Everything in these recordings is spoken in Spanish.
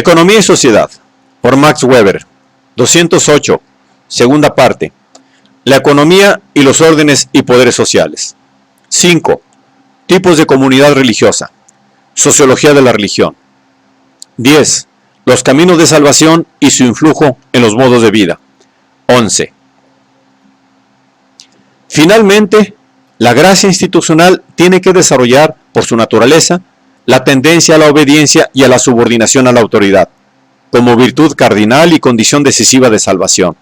Economía y Sociedad, por Max Weber, 208, segunda parte. La economía y los órdenes y poderes sociales. 5. Tipos de comunidad religiosa. Sociología de la religión. 10. Los caminos de salvación y su influjo en los modos de vida. 11. Finalmente, la gracia institucional tiene que desarrollar, por su naturaleza, la tendencia a la obediencia y a la subordinación a la autoridad, como virtud cardinal y condición decisiva de salvación,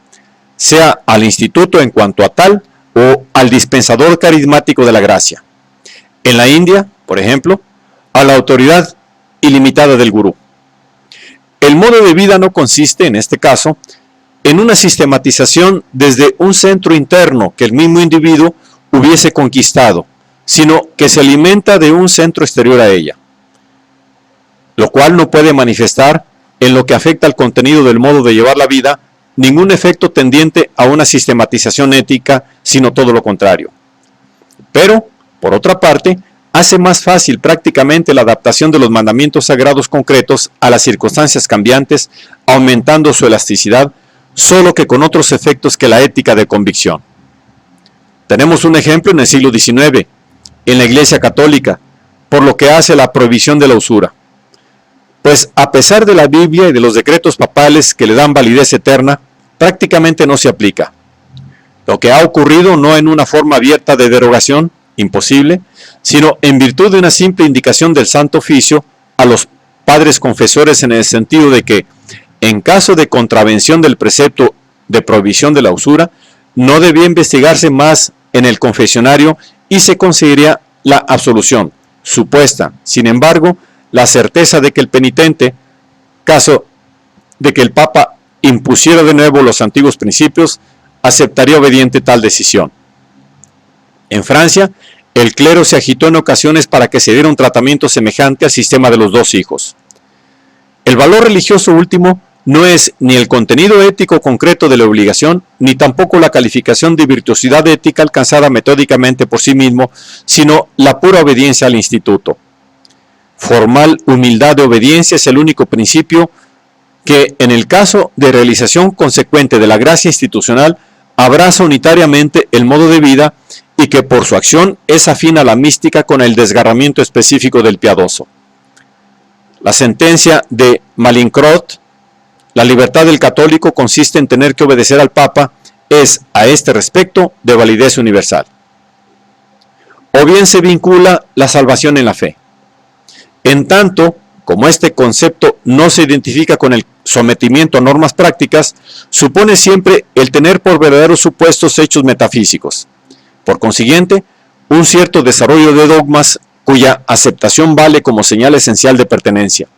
sea al instituto en cuanto a tal o al dispensador carismático de la gracia. En la India, por ejemplo, a la autoridad ilimitada del gurú. El modo de vida no consiste, en este caso, en una sistematización desde un centro interno que el mismo individuo hubiese conquistado, sino que se alimenta de un centro exterior a ella, lo cual no puede manifestar, en lo que afecta al contenido del modo de llevar la vida, ningún efecto tendiente a una sistematización ética, sino todo lo contrario. Pero, por otra parte, hace más fácil prácticamente la adaptación de los mandamientos sagrados concretos a las circunstancias cambiantes, aumentando su elasticidad, solo que con otros efectos que la ética de convicción. Tenemos un ejemplo en el siglo XIX, en la Iglesia Católica, por lo que hace a la prohibición de la usura. Pues a pesar de la Biblia y de los decretos papales que le dan validez eterna, prácticamente no se aplica. Lo que ha ocurrido no en una forma abierta de derogación, imposible, sino en virtud de una simple indicación del Santo Oficio a los padres confesores en el sentido de que, en caso de contravención del precepto de prohibición de la usura, no debía investigarse más en el confesionario y se conseguiría la absolución, supuesta, sin embargo, la certeza de que el penitente, caso de que el Papa impusiera de nuevo los antiguos principios, aceptaría obediente tal decisión. En Francia, el clero se agitó en ocasiones para que se diera un tratamiento semejante al sistema de los 2 hijos. El valor religioso último no es ni el contenido ético concreto de la obligación, ni tampoco la calificación de virtuosidad ética alcanzada metódicamente por sí mismo, sino la pura obediencia al instituto. Formal humildad de obediencia es el único principio que, en el caso de realización consecuente de la gracia institucional, abraza unitariamente el modo de vida y que por su acción es afín a la mística con el desgarramiento específico del piadoso. La sentencia de Malincrot, la libertad del católico consiste en tener que obedecer al Papa, es a este respecto de validez universal. O bien se vincula la salvación en la fe. En tanto, como este concepto no se identifica con el sometimiento a normas prácticas, supone siempre el tener por verdaderos supuestos hechos metafísicos. Por consiguiente, un cierto desarrollo de dogmas cuya aceptación vale como señal esencial de pertenencia.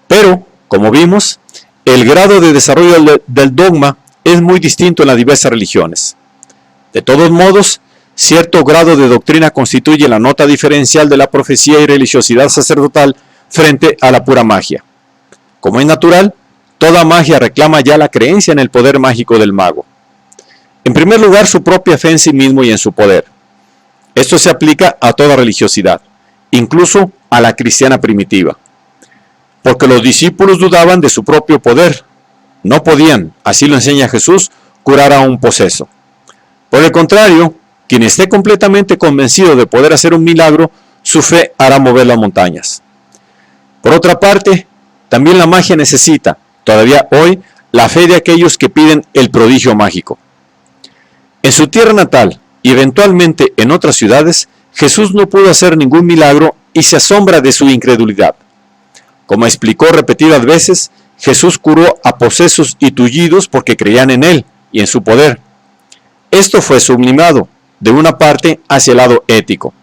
Pero, como vimos, el grado de desarrollo del dogma es muy distinto en las diversas religiones. De todos modos, cierto grado de doctrina constituye la nota diferencial de la profecía y religiosidad sacerdotal frente a la pura magia. Como es natural, toda magia reclama ya la creencia en el poder mágico del mago. En primer lugar, su propia fe en sí mismo y en su poder. Esto se aplica a toda religiosidad, incluso a la cristiana primitiva. Porque los discípulos dudaban de su propio poder. No podían, así lo enseña Jesús, curar a un poseso. Por el contrario, quien esté completamente convencido de poder hacer un milagro, su fe hará mover las montañas. Por otra parte, también la magia necesita, todavía hoy, la fe de aquellos que piden el prodigio mágico. En su tierra natal y eventualmente en otras ciudades, Jesús no pudo hacer ningún milagro y se asombra de su incredulidad. Como explicó repetidas veces, Jesús curó a posesos y tullidos porque creían en él y en su poder. Esto fue sublimado, de una parte, hacia el lado ético.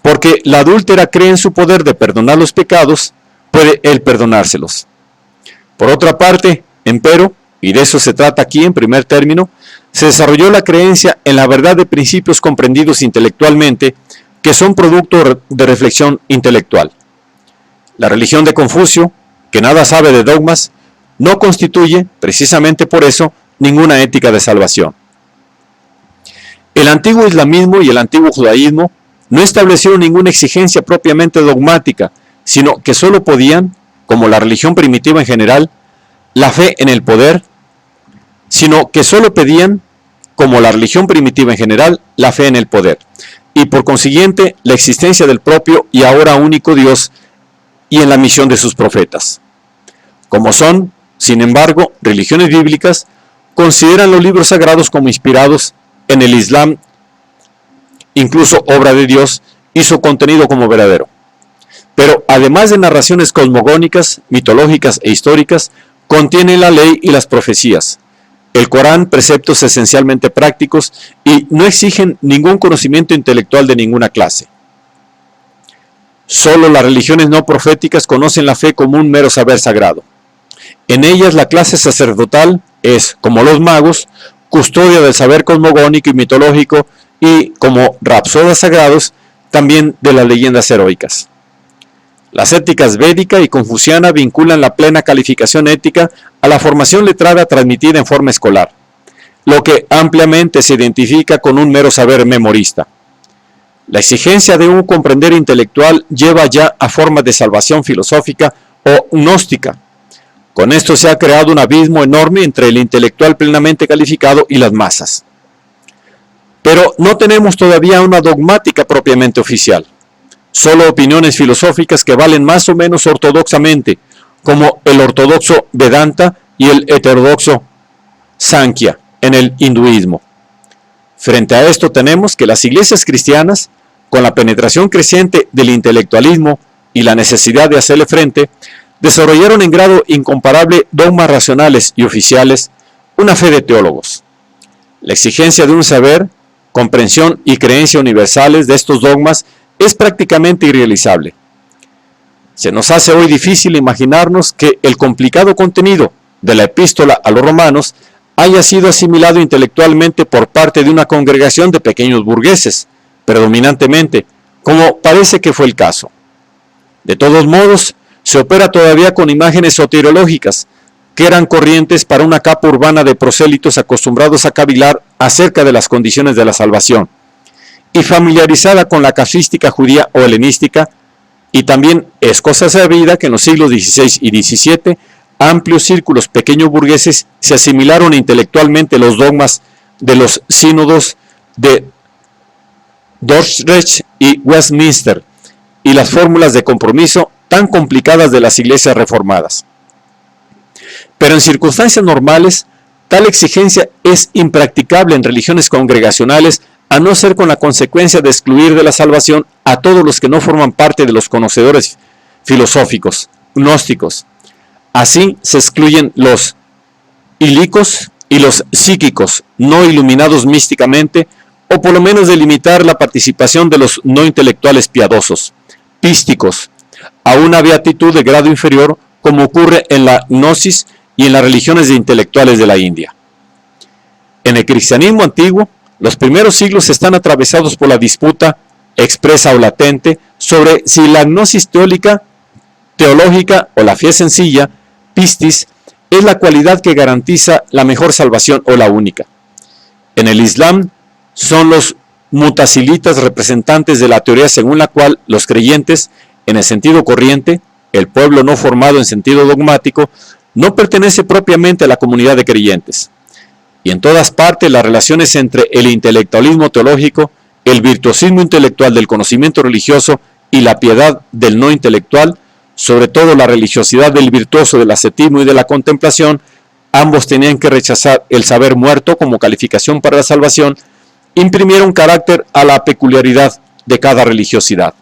Porque la adúltera cree en su poder de perdonar los pecados, puede él perdonárselos. Por otra parte, empero, y de eso se trata aquí en primer término, se desarrolló la creencia en la verdad de principios comprendidos intelectualmente, que son producto de reflexión intelectual. La religión de Confucio, que nada sabe de dogmas, no constituye, precisamente por eso, ninguna ética de salvación. El antiguo islamismo y el antiguo judaísmo no establecieron ninguna exigencia propiamente dogmática, sino que solo podían, como la religión primitiva en general, la fe en el poder, sino que solo pedían, como la religión primitiva en general, la fe en el poder, y por consiguiente la existencia del propio y ahora único Dios y en la misión de sus profetas. Como son, sin embargo, religiones bíblicas, consideran los libros sagrados como inspirados. En el Islam, incluso obra de Dios, y su contenido como verdadero. Pero además de narraciones cosmogónicas, mitológicas e históricas, contiene la ley y las profecías. El Corán, preceptos esencialmente prácticos y no exigen ningún conocimiento intelectual de ninguna clase. Solo las religiones no proféticas conocen la fe como un mero saber sagrado. En ellas la clase sacerdotal es, como los magos, custodia del saber cosmogónico y mitológico y, como rapsodas sagrados, también de las leyendas heroicas. Las éticas védica y confuciana vinculan la plena calificación ética a la formación letrada transmitida en forma escolar, lo que ampliamente se identifica con un mero saber memorista. La exigencia de un comprender intelectual lleva ya a formas de salvación filosófica o gnóstica. Con esto se ha creado un abismo enorme entre el intelectual plenamente calificado y las masas. Pero no tenemos todavía una dogmática propiamente oficial, solo opiniones filosóficas que valen más o menos ortodoxamente, como el ortodoxo Vedanta y el heterodoxo Sankhya en el hinduismo. Frente a esto tenemos que las iglesias cristianas, con la penetración creciente del intelectualismo y la necesidad de hacerle frente, desarrollaron en grado incomparable dogmas racionales y oficiales, una fe de teólogos. La exigencia de un saber, comprensión y creencia universales de estos dogmas es prácticamente irrealizable. Se nos hace hoy difícil imaginarnos que el complicado contenido de la epístola a los romanos haya sido asimilado intelectualmente por parte de una congregación de pequeños burgueses, predominantemente, como parece que fue el caso. De todos modos, se opera todavía con imágenes soteriológicas, que eran corrientes para una capa urbana de prosélitos acostumbrados a cavilar acerca de las condiciones de la salvación, y familiarizada con la casuística judía o helenística, y también es cosa sabida que en los siglos XVI y XVII, amplios círculos pequeños burgueses se asimilaron intelectualmente los dogmas de los sínodos de Dordrecht y Westminster, y las fórmulas de compromiso tan complicadas de las iglesias reformadas. Pero en circunstancias normales, tal exigencia es impracticable en religiones congregacionales, a no ser con la consecuencia de excluir de la salvación a todos los que no forman parte de los conocedores filosóficos, gnósticos. Así se excluyen los ilícos y los psíquicos, no iluminados místicamente, o por lo menos delimitar la participación de los no intelectuales piadosos, písticos, a una beatitud de grado inferior, como ocurre en la gnosis y en las religiones de intelectuales de la India. En el cristianismo antiguo, los primeros siglos están atravesados por la disputa, expresa o latente, sobre si la gnosis teológica o la fe sencilla, pistis, es la cualidad que garantiza la mejor salvación o la única. En el Islam, son los mutasilitas representantes de la teoría según la cual los creyentes, en el sentido corriente, el pueblo no formado en sentido dogmático, no pertenece propiamente a la comunidad de creyentes. Y en todas partes las relaciones entre el intelectualismo teológico, el virtuosismo intelectual del conocimiento religioso y la piedad del no intelectual, sobre todo la religiosidad del virtuoso del ascetismo y de la contemplación, ambos tenían que rechazar el saber muerto como calificación para la salvación, imprimieron carácter a la peculiaridad de cada religiosidad.